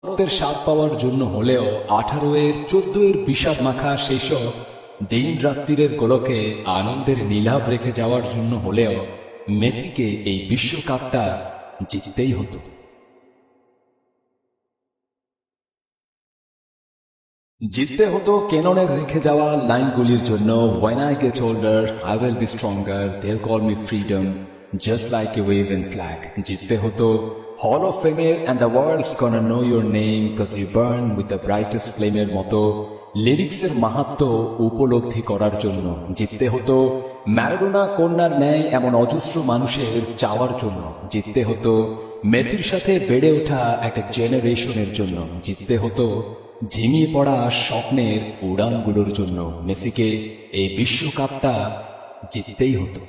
রক্তের স্বাদ পাওয়ার জন্য হলেও 18-এর 14-এর বিষাদ মাখা সেই সব দিন রাত্রির গোলকে আনন্দের নীলাভ রেখে যাওয়ার জন্য হলেও মেসিকে এই বিশ্বকাপটা জিততেই হতো। জিততে হতো কেননের রেখে যাওয়া লাইনগুলির জন্য, When I get older, I will be stronger, they'll call me freedom, just like a waving flag. জিততে হতো hall of ফেমের and the world's gonna know your name cause you burn with the brightest ফ্লেমের মতো লিরিক্সের মাহাত্ম্য উপলব্ধি করার জন্য। জিততে হতো Maradona কন্যার ন্যায় এমন অজস্র মানুষের চাওয়ার জন্য। জিততে হতো মেসির সাথে বেড়ে ওঠা একটা জেনারেশনের জন্য। জিততে হতো ঝিমিয়ে পড়া স্বপ্নের উড়ানগুলোর জন্য। মেসিকে এই বিশ্বকাপটা জিততেই হতো।